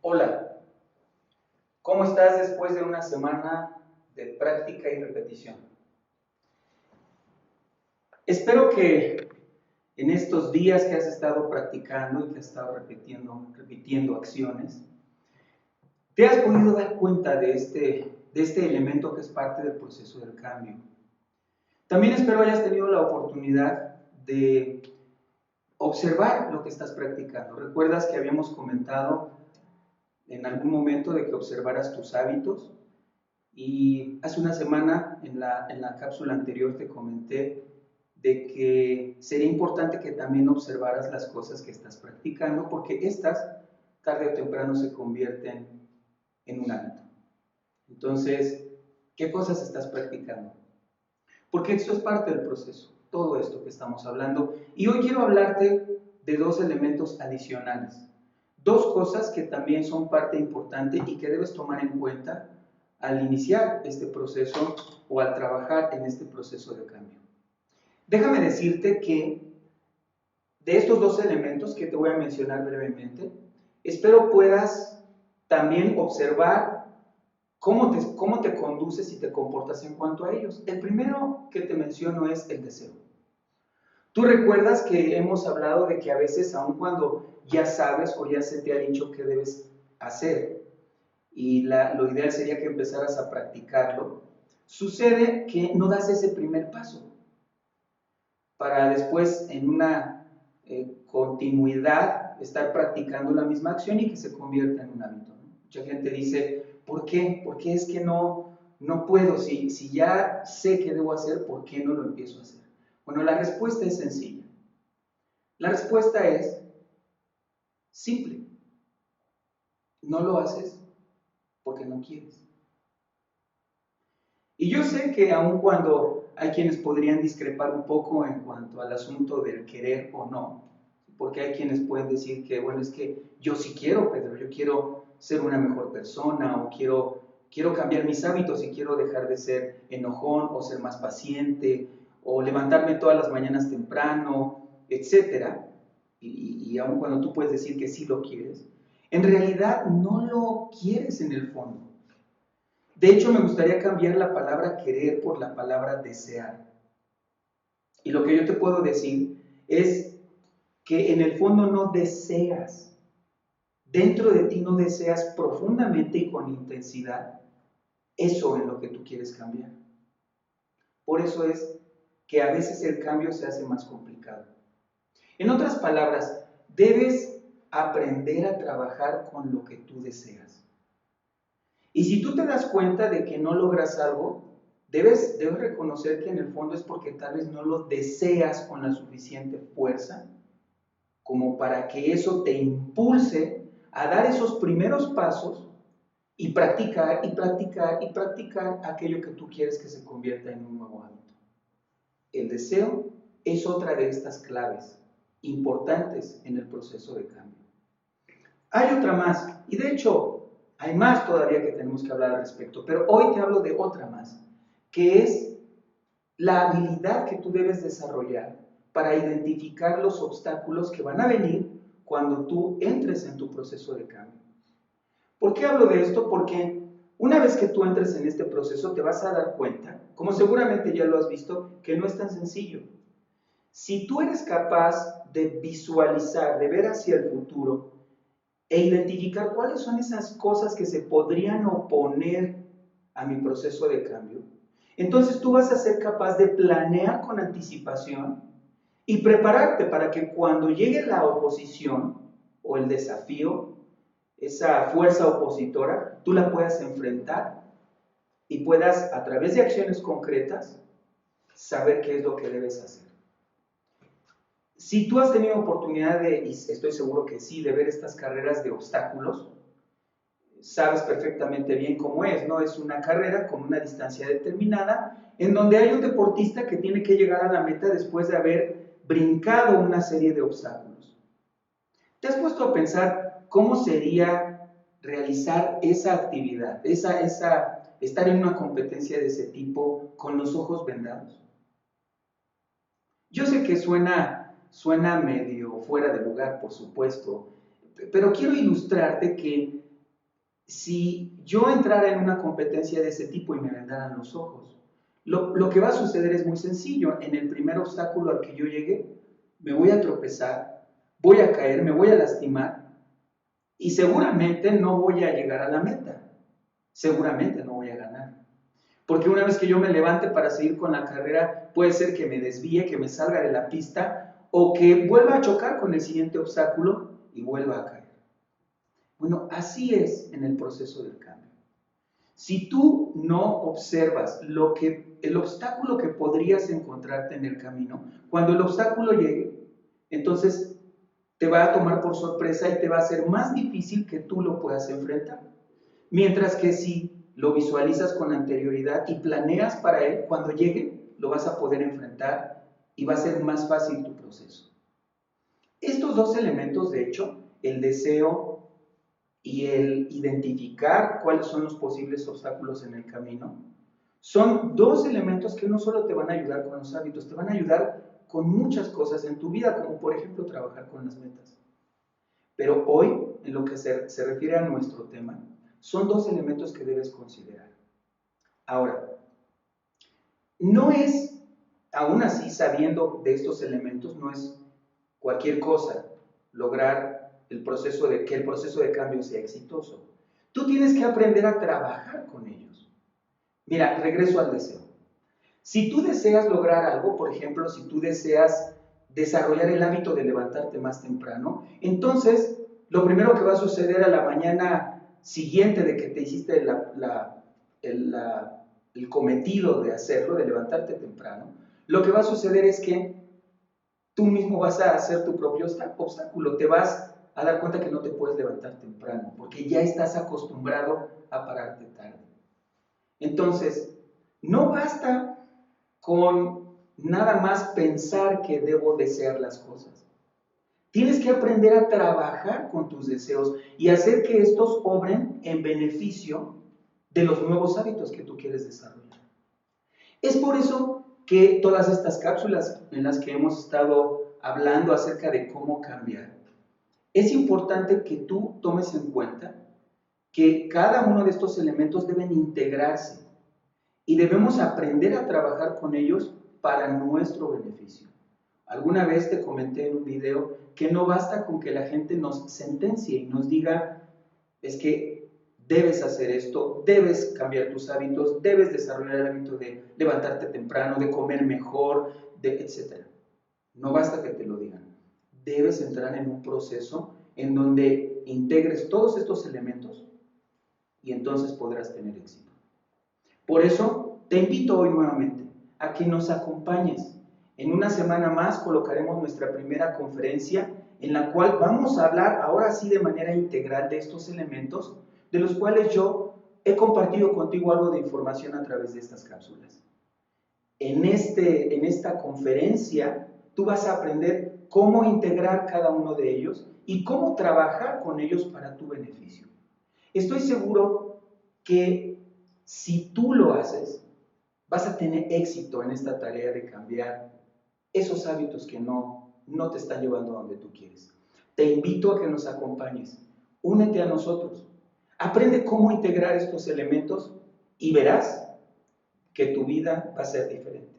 Hola, ¿cómo estás después de una semana de práctica y repetición? Espero que en estos días que has estado practicando y que has estado repitiendo acciones, te has podido dar cuenta de este elemento que es parte del proceso del cambio. También espero hayas tenido la oportunidad de observar lo que estás practicando. ¿Recuerdas que habíamos comentado en algún momento de que observaras tus hábitos? Y hace una semana en la cápsula anterior te comenté de que sería importante que también observaras las cosas que estás practicando porque estas tarde o temprano se convierten en un hábito. Entonces, ¿qué cosas estás practicando? Porque esto es parte del proceso, todo esto que estamos hablando. Y hoy quiero hablarte de dos elementos adicionales, dos cosas que también son parte importante y que debes tomar en cuenta al iniciar este proceso o al trabajar en este proceso de cambio. Déjame decirte que de estos dos elementos que te voy a mencionar brevemente, espero puedas también observar cómo te conduces y te comportas en cuanto a ellos. El primero que te menciono es el deseo. Tú recuerdas que hemos hablado de que a veces, aun cuando ya sabes o ya se te ha dicho qué debes hacer, y lo ideal sería que empezaras a practicarlo, sucede que no das ese primer paso para después en una continuidad estar practicando la misma acción y que se convierta en un hábito, ¿no? Mucha gente dice, ¿por qué? ¿Por qué es que no puedo? Si ya sé qué debo hacer, ¿por qué no lo empiezo a hacer? Bueno, la respuesta es sencilla. La respuesta es simple. No lo haces porque no quieres. Y yo sé que aun cuando hay quienes podrían discrepar un poco en cuanto al asunto del querer o no, porque hay quienes pueden decir que, bueno, es que yo sí quiero, Pedro, yo quiero ser una mejor persona o quiero cambiar mis hábitos y quiero dejar de ser enojón o ser más paciente o levantarme todas las mañanas temprano, etcétera. Y aun cuando tú puedes decir que sí lo quieres, en realidad no lo quieres en el fondo. De hecho, me gustaría cambiar la palabra querer por la palabra desear. Y lo que yo te puedo decir es que en el fondo no deseas, dentro de ti no deseas profundamente y con intensidad eso en lo que tú quieres cambiar. Por eso es que a veces el cambio se hace más complicado. En otras palabras, debes aprender a trabajar con lo que tú deseas. Y si tú te das cuenta de que no logras algo, debes reconocer que en el fondo es porque tal vez no lo deseas con la suficiente fuerza como para que eso te impulse a dar esos primeros pasos y practicar y practicar y practicar aquello que tú quieres que se convierta en un nuevo hábito. El deseo es otra de estas claves importantes en el proceso de cambio. Hay otra más, y de hecho hay más todavía que tenemos que hablar al respecto, pero hoy te hablo de otra más, que es la habilidad que tú debes desarrollar para identificar los obstáculos que van a venir cuando tú entres en tu proceso de cambio. ¿Por qué hablo de esto? Porque una vez que tú entres en este proceso te vas a dar cuenta, como seguramente ya lo has visto, que no es tan sencillo. Si tú eres capaz de visualizar, de ver hacia el futuro e identificar cuáles son esas cosas que se podrían oponer a mi proceso de cambio, entonces tú vas a ser capaz de planear con anticipación y prepararte para que cuando llegue la oposición o el desafío, esa fuerza opositora, tú la puedas enfrentar y puedas, a través de acciones concretas, saber qué es lo que debes hacer. Si tú has tenido oportunidad de, y estoy seguro que sí, de ver estas carreras de obstáculos, sabes perfectamente bien cómo es, ¿no? Es una carrera con una distancia determinada, en donde hay un deportista que tiene que llegar a la meta después de haber brincado una serie de obstáculos. ¿Te has puesto a pensar cómo sería realizar esa actividad, estar en una competencia de ese tipo con los ojos vendados? Yo sé que suena medio fuera de lugar, por supuesto, pero quiero ilustrarte que si yo entrara en una competencia de ese tipo y me vendaran los ojos, lo que va a suceder es muy sencillo. En el primer obstáculo al que yo llegue, me voy a tropezar, voy a caer, me voy a lastimar y seguramente no voy a llegar a la meta. Seguramente no voy a ganar. Porque una vez que yo me levante para seguir con la carrera, puede ser que me desvíe, que me salga de la pista o que vuelva a chocar con el siguiente obstáculo y vuelva a caer. Bueno, así es en el proceso del cambio. Si tú no observas el obstáculo que podrías encontrarte en el camino, cuando el obstáculo llegue, entonces te va a tomar por sorpresa y te va a ser más difícil que tú lo puedas enfrentar. Mientras que si lo visualizas con anterioridad y planeas para él, cuando llegue, lo vas a poder enfrentar y va a ser más fácil tu proceso. Estos dos elementos, de hecho, el deseo y el identificar cuáles son los posibles obstáculos en el camino, son dos elementos que no solo te van a ayudar con los hábitos, te van a ayudar con muchas cosas en tu vida, como por ejemplo trabajar con las metas. Pero hoy, en lo que se refiere a nuestro tema, son dos elementos que debes considerar. Ahora, no es, aún así, sabiendo de estos elementos, no es cualquier cosa lograr que el proceso de cambio sea exitoso. Tú tienes que aprender a trabajar con ellos. Mira, regreso al deseo. Si tú deseas lograr algo, por ejemplo, si tú deseas desarrollar el hábito de levantarte más temprano, entonces lo primero que va a suceder a la mañana siguiente de que te hiciste el cometido de hacerlo, de levantarte temprano, lo que va a suceder es que tú mismo vas a hacer tu propio obstáculo, te vas a dar cuenta que no te puedes levantar temprano, porque ya estás acostumbrado a pararte tarde. Entonces, no basta con nada más pensar que debo desear las cosas. Tienes que aprender a trabajar con tus deseos y hacer que estos obren en beneficio de los nuevos hábitos que tú quieres desarrollar. Es por eso que todas estas cápsulas en las que hemos estado hablando acerca de cómo cambiar, es importante que tú tomes en cuenta que cada uno de estos elementos deben integrarse y debemos aprender a trabajar con ellos para nuestro beneficio. Alguna vez te comenté en un video que no basta con que la gente nos sentencie y nos diga, es que debes hacer esto, debes cambiar tus hábitos, debes desarrollar el hábito de levantarte temprano, de comer mejor, etc. No basta que te lo digan. Debes entrar en un proceso en donde integres todos estos elementos y entonces podrás tener éxito. Por eso, te invito hoy nuevamente a que nos acompañes. En una semana más colocaremos nuestra primera conferencia en la cual vamos a hablar ahora sí de manera integral de estos elementos, de los cuales yo he compartido contigo algo de información a través de estas cápsulas. En esta conferencia tú vas a aprender cómo integrar cada uno de ellos y cómo trabajar con ellos para tu beneficio. Estoy seguro que si tú lo haces, vas a tener éxito en esta tarea de cambiar esos hábitos que no te están llevando a donde tú quieres. Te invito a que nos acompañes. Únete a nosotros. Aprende cómo integrar estos elementos y verás que tu vida va a ser diferente.